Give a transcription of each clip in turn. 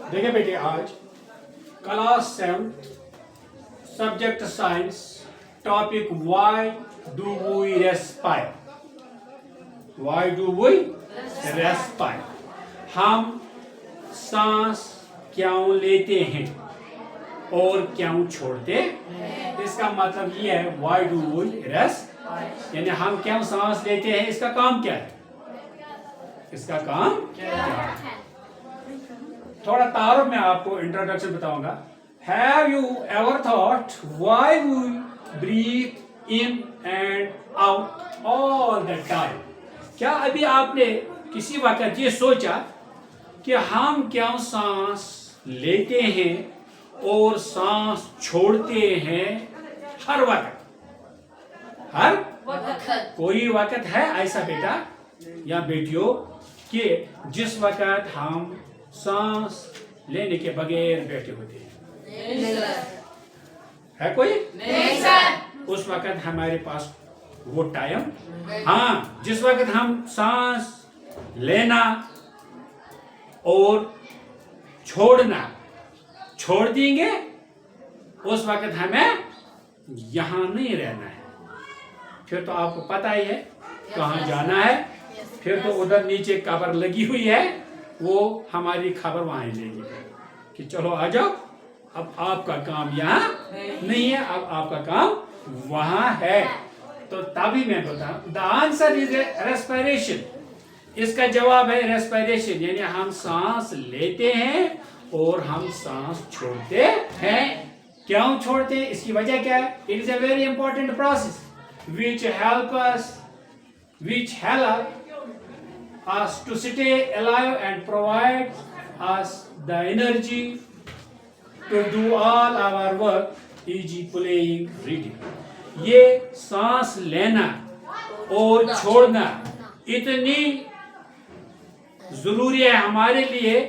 देखिए बेटे, आज class 7 subject science, topic why do we respire. Why do we respire, हम सांस क्यों लेते हैं और क्यों छोड़ते हैं। इसका मतलब ये है व्हाई डू वी रेस्पायर, यानी हम क्यों सांस लेते हैं, इसका काम क्या है, इसका काम क्या है। थोड़ा तारुफ में आपको इंट्रोडक्शन बताऊंगा। Have you ever thought why we breathe in and out all the time. क्या अभी आपने किसी वक्त ये सोचा कि हम क्यों सांस लेते हैं और सांस छोड़ते हैं हर वक्त, हर वक्त। कोई वक्त है ऐसा बेटा या बेटियों कि जिस वक्त हम सांस लेने के बगैर बैठे होते हैं? नहीं सर। है कोई? नहीं सर। उस वक्त हमारे पास वो टाइम, हाँ, जिस वक्त हम सांस लेना और छोड़ना छोड़ देंगे, उस वक्त हमें यहां नहीं रहना है। फिर तो आपको पता ही है कहाँ जाना है। फिर तो उधर नीचे कब्र लगी हुई है, वो हमारी खबर वहां लेगी कि चलो आ जाओ, अब आपका काम यहाँ नहीं है, अब आपका काम वहां है। तो तभी मैं बताऊं, द आंसर इज रेस्पिरेशन। इसका जवाब है रेस्पिरेशन, यानी हम सांस लेते हैं और हम सांस छोड़ते हैं। क्यों छोड़ते हैं, इसकी वजह क्या है? It is a very important process which help us to stay alive and provide us the energy to do all our work, e.g. playing, reading. ये सांस लेना और छोड़ना इतनी जरूरी है हमारे लिए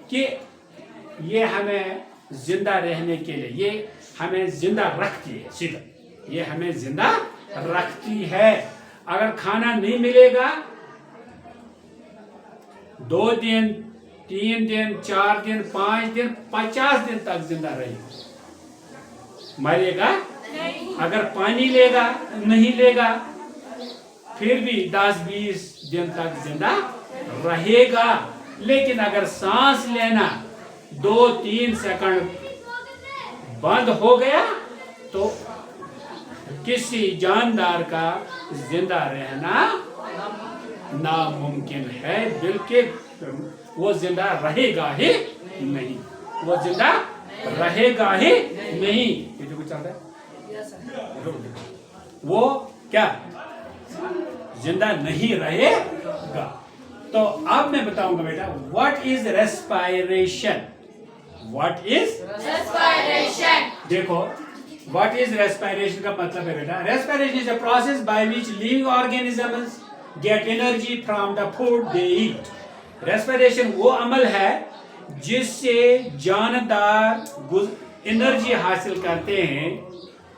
कि ये हमें जिंदा रहने के लिए, ये हमें जिंदा रखती है। सीधा ये हमें जिंदा रखती है। अगर खाना नहीं मिलेगा 2 दिन, 3 दिन, 4 दिन, 5 दिन, 50 दिन तक जिंदा रहेगा, मरेगा नहीं। अगर पानी लेगा नहीं लेगा फिर भी 10-20 दिन तक जिंदा रहेगा। लेकिन अगर सांस लेना 2-3 सेकंड बंद हो गया तो किसी जानदार का जिंदा रहना नामुमकिन है। बिल्कुल वो जिंदा रहेगा ही नहीं, वो जिंदा रहेगा ही नहीं। ये जो कुछ चल रहा है वो क्या जिंदा नहीं रहेगा। तो अब मैं बताऊंगा बेटा what is respiration. What is respiration, देखो What is respiration का मतलब है बेटा, respiration is a process by which living organisms get energy from the food they eat. Respiration वो अमल है जिससे जानदार एनर्जी हासिल करते हैं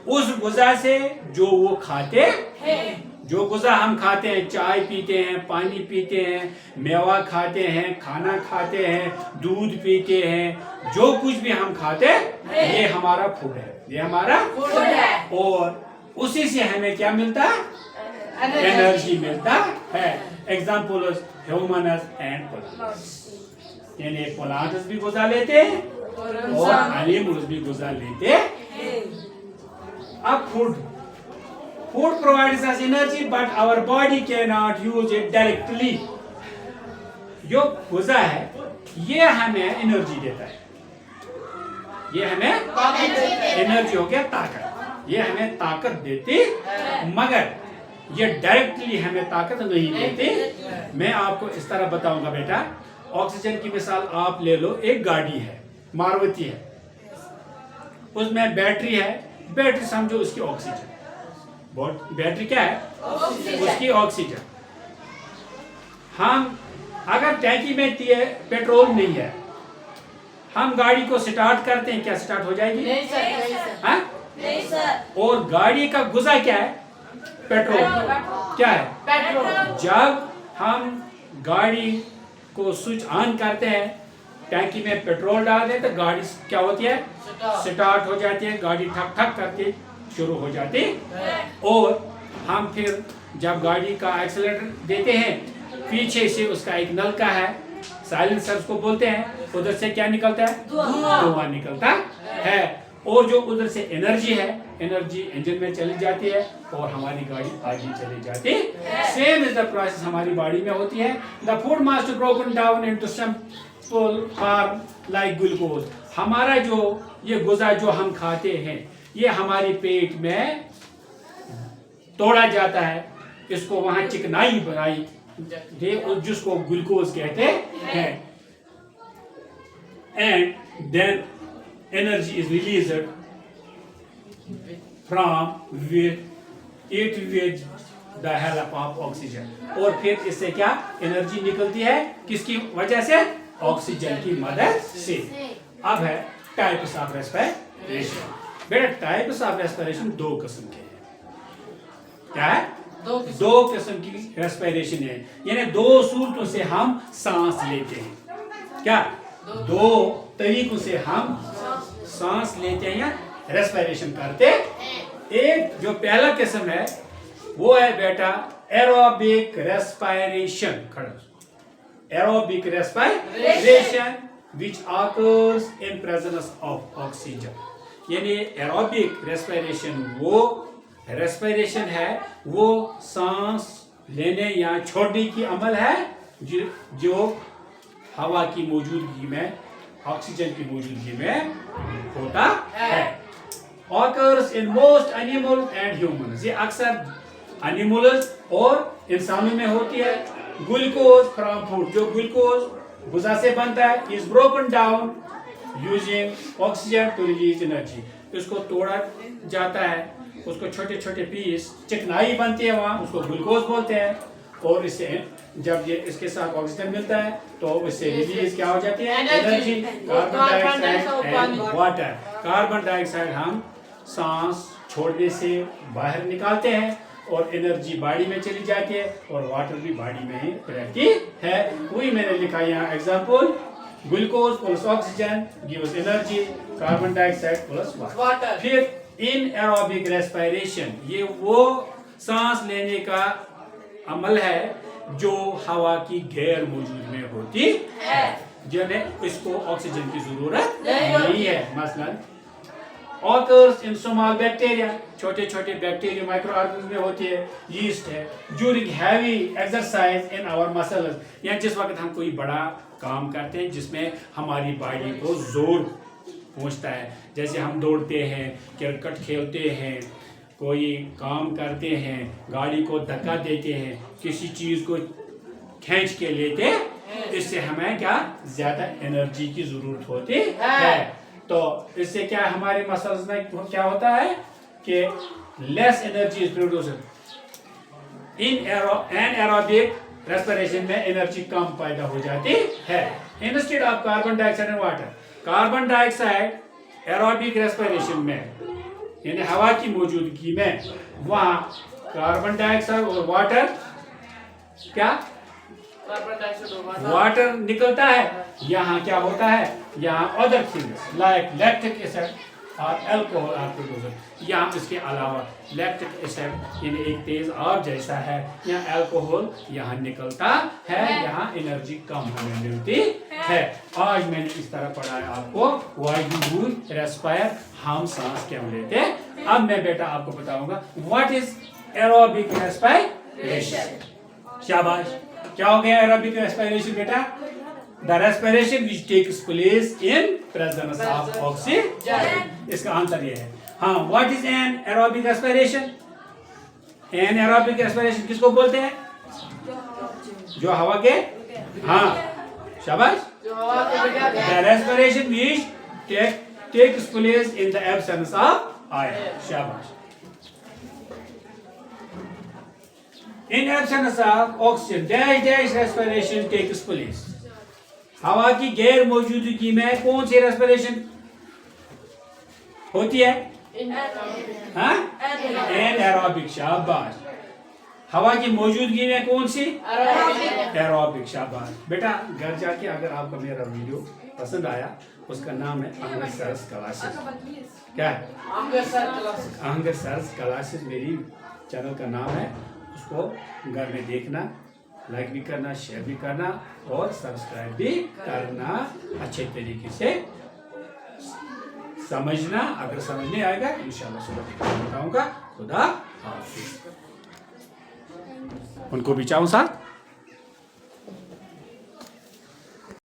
उस गुज़ा से जो वो खाते हैं। जो गुज़ा हम खाते हैं, चाय पीते हैं, पानी पीते हैं, मेवा खाते हैं, खाना खाते हैं, दूध पीते हैं, जो कुछ भी हम खाते हैं ये हमारा फूड है, ये हमारा फूड है। और उसी से हमें क्या मिलता है? एनर्जी मिलता है। एग्जाम्पल ह्यूमनस एंड प्लांट्स, यानी प्लांट्स भी गुज़ा लेते हैं और एनिमल्स भी गुज़ा लेते हैं। अब Food provides us energy, but our body cannot use it directly. जो गुज़ा है ये हमें एनर्जी देता है, ये हमें एनर्जी हो गया ताकत, ये हमें ताकत देती, मगर ये डायरेक्टली हमें ताकत नहीं देती। मैं आपको इस तरह बताऊंगा बेटा, ऑक्सीजन की मिसाल आप ले लो। एक गाड़ी है, मारुति है, उसमें बैटरी है, बैटरी समझो उसकी ऑक्सीजन, बैटरी क्या है? उसकी ऑक्सीजन। हम अगर टैंकी में पेट्रोल नहीं है, हम गाड़ी को स्टार्ट करते हैं, क्या स्टार्ट हो जाएगी? नहीं सर। नहीं सर। और गाड़ी का गुज़ा क्या है? पेट्रोल। क्या है? पेट्रोल। जब हम गाड़ी को स्विच ऑन करते हैं, टैंकी में पेट्रोल डाल दें तो गाड़ी क्या होती है, स्टार्ट हो जाती है, गाड़ी ठक ठक करके शुरू हो जाती है। और हम फिर जब गाड़ी का एक्सीलरेटर देते हैं, पीछे से उसका एक नलका है, साइलेंसर को बोलते हैं, उधर से क्या निकलता है, धुआं निकलता है। और जो उधर से एनर्जी है, एनर्जी इंजन में चली जाती है और हमारी गाड़ी आगे चली जाती है। सेम इज द प्रोसेस हमारी बॉडी में होती है। The food must broken down into simple form like glucose. हमारा जो ये गुज़ा जो हम खाते हैं, ये हमारे पेट में तोड़ा जाता है, इसको वहां चिकनाई बनाई जिसको ग्लूकोज कहते हैं। And then energy is released from with the help of oxygen. और फिर इससे क्या एनर्जी निकलती है, किसकी वजह से, ऑक्सीजन की मदद से। अब है टाइप्स ऑफ रेस्पिरेशन। बेटा टाइप्स ऑफ रेस्पिरेशन दो किस्म के हैं। क्या है, दो किस्म की रेस्पिरेशन है, यानी दो सूरतों से हम सांस लेते हैं। क्या, दो तरीकों से हम सांस लेते हैं या रेस्पिरेशन करते हैं। एक जो पहला किस्म है वो है बेटा aerobic respiration. Aerobic respiration which occurs in presence of oxygen. यानी एरोबिक रेस्पिरेशन वो रेस्पिरेशन है, वो सांस लेने या छोड़ने की अमल है जो हवा की मौजूदगी में, ऑक्सीजन की मौजूदगी में होता है। Occurs in most animal and humans. ये अक्सर एनिमल्स और इंसानों में होती है। ग्लूकोज फ्रॉम फूड, जो ग्लूकोज गुज़ा से बनता है, is broken down using oxygen to release energy. इसको तोड़ा जाता है, उसको छोटे छोटे पीस, चिकनाई बनती है वहाँ, उसको ग्लूकोज बोलते हैं। और इससे जब ये इसके साथ ऑक्सीजन मिलता है तो इससे रिलीज क्या हो जाती है, energy. Carbon dioxide and water. Carbon dioxide हम सांस छोड़ने से बाहर निकालते हैं और एनर्जी बॉडी में चली जाती है, और वाटर भी बॉडी में ही रहती है। वही मैंने लिखा यहाँ example, glucose plus oxygen gives energy, carbon dioxide plus water. फिर इन एरोबिक रेस्पिरेशन, ये वो सांस लेने का अमल है जो हवा की गैर मौजूद में होती है, जिन्हें इसको ऑक्सीजन की जरूरत नहीं है। मसलन ऑकर्स इन स्मॉल बैक्टीरिया, छोटे छोटे बैक्टीरिया माइक्रो ऑर्गेनिज्म में होती है। यीस्ट है during heavy exercise in our muscles, या जिस वक्त हम कोई बड़ा काम करते हैं जिसमें हमारी बॉडी को जोर पहुंचता है, जैसे हम दौड़ते हैं, क्रिकेट खेलते हैं, कोई काम करते हैं, गाड़ी को धक्का देते हैं, किसी चीज को खींच के लेते हैं, इससे हमें क्या ज्यादा एनर्जी की जरूरत होती है। तो इससे क्या हमारे मसल्स में क्या होता है कि less energy is produced in aerobic respiration में एनर्जी कम पैदा हो जाती है। Instead of carbon dioxide and water, carbon dioxide aerobic respiration में यानी हवा की मौजूदगी में, वहां कार्बन डाइऑक्साइड और वाटर क्या, वाटर निकलता है। यहाँ क्या होता है, यहाँ other things like lactic acid और अल्कोहल आर प्रोड्यूस्ड। यहाँ इसके अलावा लैक्टिक एसिड यानी एक तेज आग जैसा है, यहाँ अल्कोहल यहाँ निकलता है, यहाँ एनर्जी कम हमें मिलती है। आज मैंने इस तरह पढ़ाया आपको व्हाई डू वी रेस्पायर, हम सांस क्यों लेते हैं। अब मैं बेटा आपको बताऊंगा व्हाट इज एरोबिक रेस्पिरेशन। शाबाश, क्या हो गया एरोबिक रेस्पिरेशन बेटा? The respiration which takes place in presence of oxygen. इसका आंसर ये है। हाँ, what is an aerobic respiration? An aerobic respiration किसको बोलते हैं? जो हवा के, हाँ शाबाश, the respiration which takes place in the absence of air. शाबाश। In absence of oxygen, dash respiration takes place. हवा की गैर मौजूदगी में कौन सी रेस्पिरेशन होती है? एनारोबिक। शाबाश। हवा की मौजूदगी में कौन सी? एरोबिक। शाबाश बेटा, घर जाके अगर आपको मेरा वीडियो पसंद आया, उसका नाम है आहंगर सर्स क्लासेस। क्या है? आहंगर सर्स क्लासेस मेरी चैनल का नाम है। उसको घर में देखना, लाइक भी करना, शेयर भी करना और सब्सक्राइब भी करना। अच्छे तरीके से समझना। अगर समझ नहीं आएगा इंशाल्लाह सुबह बताऊंगा। खुदा हाफिज। उनको भी चाहूँ साथ।